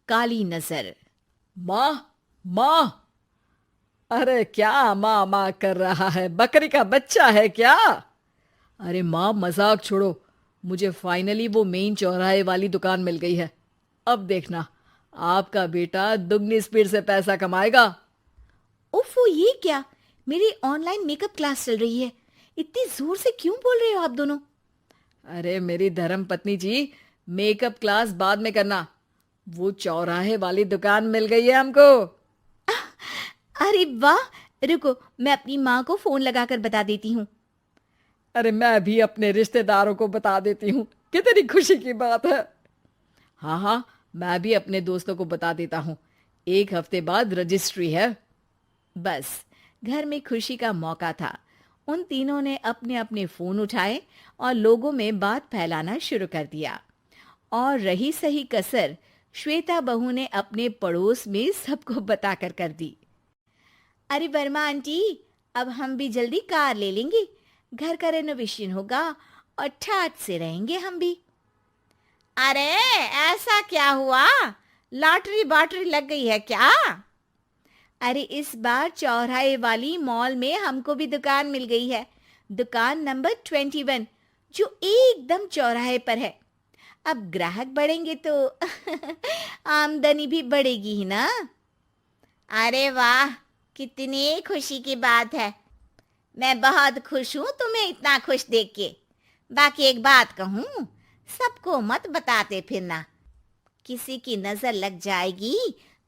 काली नजर। माँ, माँ। अरे क्या माँ माँ कर रहा है? बकरी का बच्चा है क्या? अरे माँ, मजाक छोड़ो। मुझे फाइनली वो मेन चौराहे वाली दुकान मिल गई है। अब देखना, आपका बेटा दुगनी स्पीड से पैसा कमाएगा। ओफो, ये क्या? मेरी ऑनलाइन मेकअप क्लास चल रही है। इतनी जोर से क्यों बोल रहे हो आप दोनों? अरे मेरी धर्म पत्नी जी, मेकअप क्लास बाद में करना। वो चौराहे वाली दुकान मिल गई है हमको। अरे वाह! रुको, मैं अपनी माँ को फोन लगाकर बता देती हूँ। अरे मैं भी अपने रिश्तेदारों को बता देती हूँ। कितनी खुशी की बात है। हाँ हाँ, मैं भी अपने दोस्तों को बता देता हूँ। 1 हफ्ते बाद रजिस्ट्री है। बस, घर में खुशी का मौका था। उन तीनों ने अपने अपने फोन उठाए और लोगों में बात फैलाना शुरू कर दिया। और रही सही कसर, श्वेता बहू ने अपने पड़ोस में सबको बताकर कर दी। अरे वर्मा आंटी, अब हम भी जल्दी कार ले लेंगे। घर का रेनोवेशन होगा और ठाट से रहेंगे हम भी। अरे, ऐसा क्या हुआ? लॉटरी बाटरी लग गई है क्या? अरे, इस बार चौराहे वाली मॉल में हमको भी दुकान मिल गई है। दुकान नंबर 21, जो एकदम चौराहे पर है। अब ग्राहक बढ़ेंगे तो आमदनी भी बढ़ेगी ही ना। अरे वाह, कितनी खुशी की बात है। मैं बहुत खुश हूँ तुम्हें इतना खुश देख के। बाकी एक बात कहूँ, सबको मत बताते फिरना। किसी की नजर लग जाएगी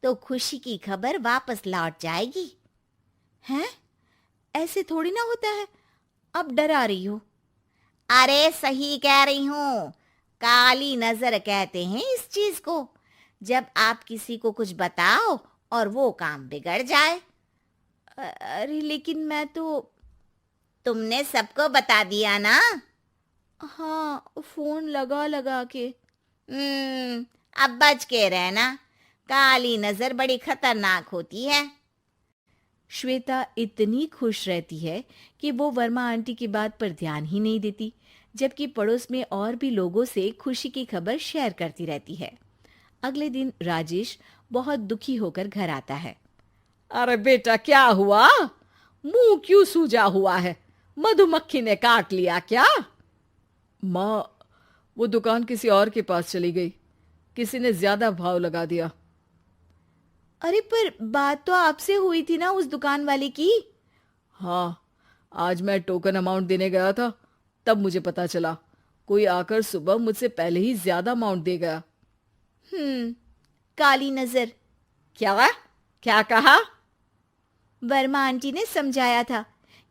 तो खुशी की खबर वापस लौट जाएगी। हैं? ऐसे थोड़ी ना होता है। अब डरा रही हो। अरे सही कह रही हूँ। काली नजर कहते हैं इस चीज को, जब आप किसी को कुछ बताओ और वो काम बिगड़ जाए। अरे लेकिन मैं तो। तुमने सबको बता दिया ना? हाँ, फोन लगा लगा के। अब बच के रहना। काली नजर बड़ी खतरनाक होती है। श्वेता इतनी खुश रहती है कि वो वर्मा आंटी की बात पर ध्यान ही नहीं देती, जबकि पड़ोस में और भी लोगों से खुशी की खबर शेयर करती रहती है। अगले दिन राजेश बहुत दुखी होकर घर आता है। अरे बेटा, क्या हुआ? मुंह क्यों सूजा हुआ है? मधुमक्खी ने काट लिया क्या? माँ, वो दुकान किसी और के पास चली गई। किसी ने ज्यादा भाव लगा दिया। अरे पर बात तो आपसे हुई थी ना उस दुकान वाले की। हाँ, आज मैं टोकन अमाउंट देने गया था, तब मुझे पता चला। कोई आकर सुबह मुझसे पहले ही ज्यादा अमाउंट दे गया। हम्म, काली नजर। क्या? क्या कहा? वर्मा आंटी ने समझाया था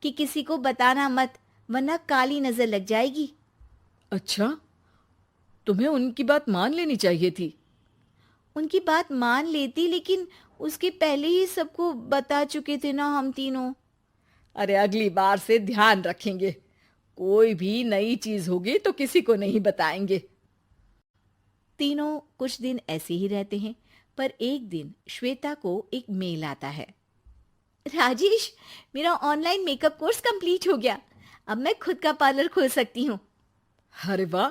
कि किसी को बताना मत, वरना काली नजर लग जाएगी। अच्छा, तुम्हें उनकी बात मान लेनी चाहिए थी। उनकी बात मान लेती, लेकिन उसके पहले ही सबको बता चुके थे ना हम तीनों। अरे अगली बार से ध्यान रखेंगे। कोई भी नई चीज होगी तो किसी को नहीं बताएंगे। तीनों कुछ दिन ऐसे ही रहते हैं, पर एक दिन श्वेता को एक मेल आता है। राजेश, मेरा ऑनलाइन मेकअप कोर्स कंप्लीट हो गया। अब मैं खुद का पार्लर खोल सकती हूँ। अरे वाह,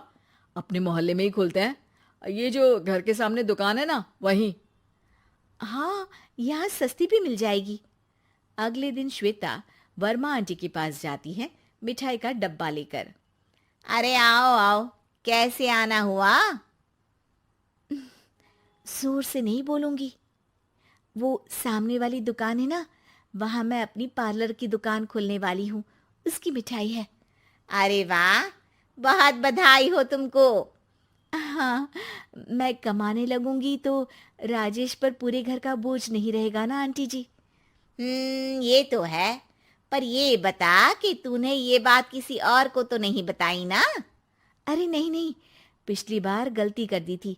अपने मोहल्ले में ही खोलते हैं। ये जो घर के सामने दुकान है ना, वहीं। हाँ, यहाँ सस्ती भी मिल जाएगी। अगले दिन श्वेता वर्मा आंटी के पास जाती है, मिठाई का डब्बा लेकर। अरे आओ आओ, कैसे आना हुआ? जोर से नहीं बोलूंगी। वो सामने वाली दुकान है ना, वहां मैं अपनी पार्लर की दुकान खोलने वाली हूँ। उसकी मिठाई है। अरे वाह, बहुत बधाई हो तुमको। हाँ, मैं कमाने लगूंगी तो राजेश पर पूरे घर का बोझ नहीं रहेगा ना आंटी जी। ये तो है। पर ये बता कि तूने ये बात किसी और को तो नहीं बताई ना? अरे नहीं नहीं, पिछली बार गलती कर दी थी।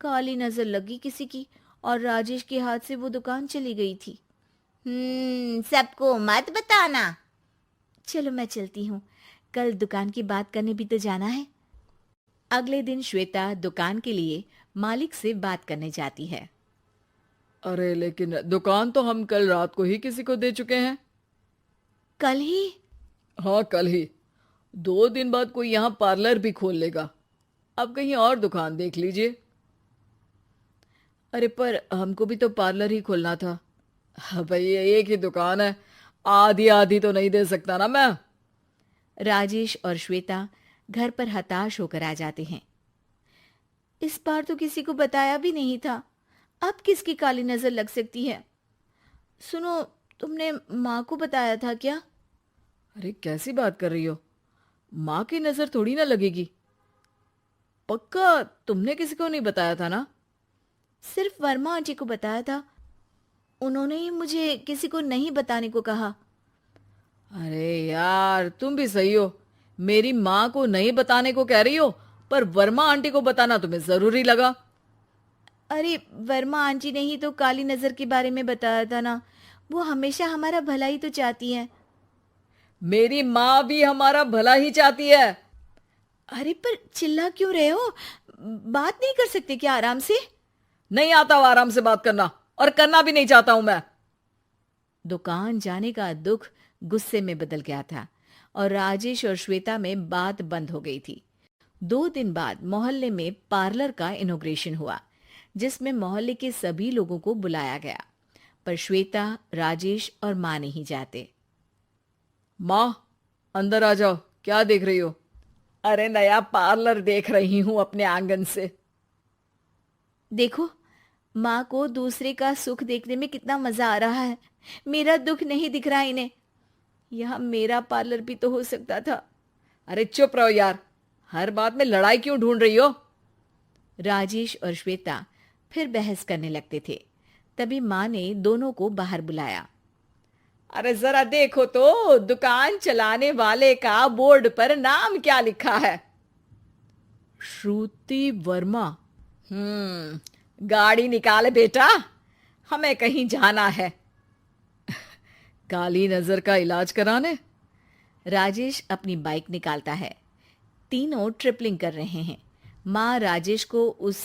काली नजर लगी किसी की और राजेश के हाथ से वो दुकान चली गई थी। सबको मत बताना। चलो मैं चलती हूँ, कल दुकान की बात करने भी तो जाना है। अगले दिन श्वेता दुकान के लिए मालिक से बात करने जाती है। अरे लेकिन दुकान तो हम कल रात को ही किसी को दे चुके हैं। कल ही? हाँ, कल ही। 2 दिन बाद कोई यहाँ पार्लर भी खोल लेगा। अब कहीं और दुकान देख लीजिए। अरे पर हमको भी तो पार्लर ही खोलना था। हाँ भाई, ये एक ही दुकान है, आधी आधी तो नहीं दे सकता ना मैं। राजेश और श्वेता घर पर हताश होकर आ जाते हैं। इस बार तो किसी को बताया भी नहीं था, अब किसकी काली नजर लग सकती है। सुनो, तुमने माँ को बताया था क्या? अरे कैसी बात कर रही हो, माँ की नजर थोड़ी ना लगेगी। पक्का तुमने किसी को नहीं बताया था ना? सिर्फ वर्मा आंटी को बताया था, उन्होंने ही मुझे किसी को नहीं बताने को कहा। अरे यार, तुम भी सही हो, मेरी माँ को नहीं बताने को कह रही हो, पर वर्मा आंटी को बताना तुम्हें जरूरी लगा। अरे वर्मा आंटी ने ही तो काली नजर के बारे में बताया था ना, वो हमेशा हमारा भला ही तो चाहती है। मेरी माँ भी हमारा भला ही चाहती है। अरे पर चिल्ला क्यों रहे हो? बात नहीं कर सकते क्या आराम से? नहीं आता वो आराम से बात करना, और करना भी नहीं चाहता हूं मैं। दुकान जाने का दुख गुस्से में बदल गया था और राजेश और श्वेता में बात बंद हो गई थी। 2 दिन बाद मोहल्ले में पार्लर का इनॉग्रेशन हुआ, जिसमें मोहल्ले के सभी लोगों को बुलाया गया, पर श्वेता, राजेश और माँ नहीं जाते। माँ, अंदर आ जाओ, क्या देख रही हो? अरे नया पार्लर देख रही हूं अपने आंगन से। देखो, माँ को दूसरे का सुख देखने में कितना मजा आ रहा है, मेरा दुख नहीं दिख रहा इन्हें। यह मेरा पार्लर भी तो हो सकता था। अरे चुप रहो यार, हर बात में लड़ाई क्यों ढूंढ रही हो? राजेश और श्वेता फिर बहस करने लगते थे। तभी माँ ने दोनों को बाहर बुलाया। अरे जरा देखो तो, दुकान चलाने वाले का बोर्ड पर नाम क्या लिखा है? श्रुति वर्मा। गाड़ी निकाल बेटा, हमें कहीं जाना है। काली नजर का इलाज कराने? राजेश अपनी बाइक निकालता है। तीनों ट्रिपलिंग कर रहे हैं। माँ राजेश को उस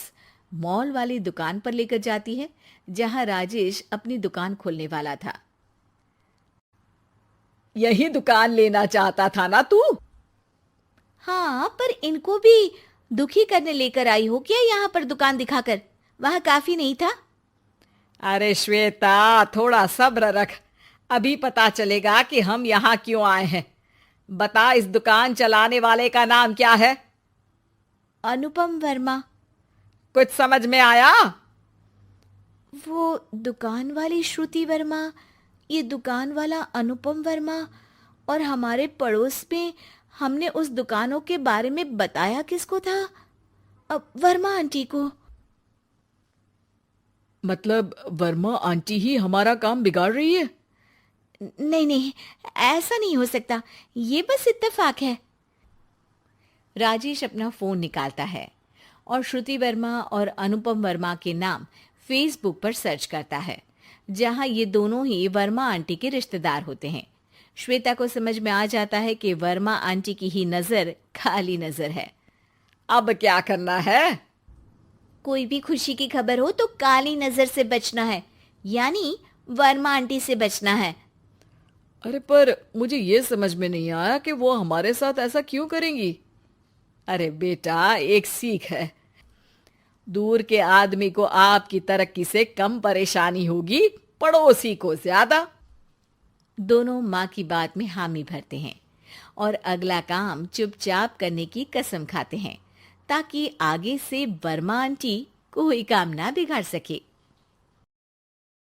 मॉल वाली दुकान पर लेकर जाती है जहां राजेश अपनी दुकान खोलने वाला था। यही दुकान लेना चाहता था ना तू? हाँ, पर इनको भी दुखी करने लेकर आई हो क्या यहाँ पर दुकान दिखाकर? वह काफी नहीं था? अरे श्वेता, थोड़ा सब्र रख, अभी पता चलेगा कि हम यहाँ क्यों आए हैं। बता, इस दुकान चलाने वाले का नाम क्या है? अनुपम वर्मा। कुछ समझ में आया? वो दुकान वाली श्रुति वर्मा, ये दुकान वाला अनुपम वर्मा, और हमारे पड़ोस में हमने उस दुकानों के बारे में बताया किसको था? अब वर्मा आंटी को। मतलब वर्मा आंटी ही हमारा काम बिगाड़ रही है? नहीं नहीं, ऐसा नहीं हो सकता, ये बस इत्तेफाक है। राजेश अपना फोन निकालता है और श्रुति वर्मा और अनुपम वर्मा के नाम फेसबुक पर सर्च करता है, जहां ये दोनों ही वर्मा आंटी के रिश्तेदार होते हैं। श्वेता को समझ में आ जाता है कि वर्मा आंटी की ही नजर काली नजर है। अब क्या करना है? कोई भी खुशी की खबर हो तो काली नजर से बचना है, यानी वर्मा आंटी से बचना है। अरे पर मुझे ये समझ में नहीं आया कि वो हमारे साथ ऐसा क्यों करेंगी। अरे बेटा, एक सीख है, दूर के आदमी को आपकी तरक्की से कम परेशानी होगी, पड़ोसी को ज्यादा। दोनों माँ की बात में हामी भरते हैं और अगला काम चुपचाप करने की कसम खाते हैं, ताकि आगे से वर्मा आंटी कोई काम ना बिगाड़ सके।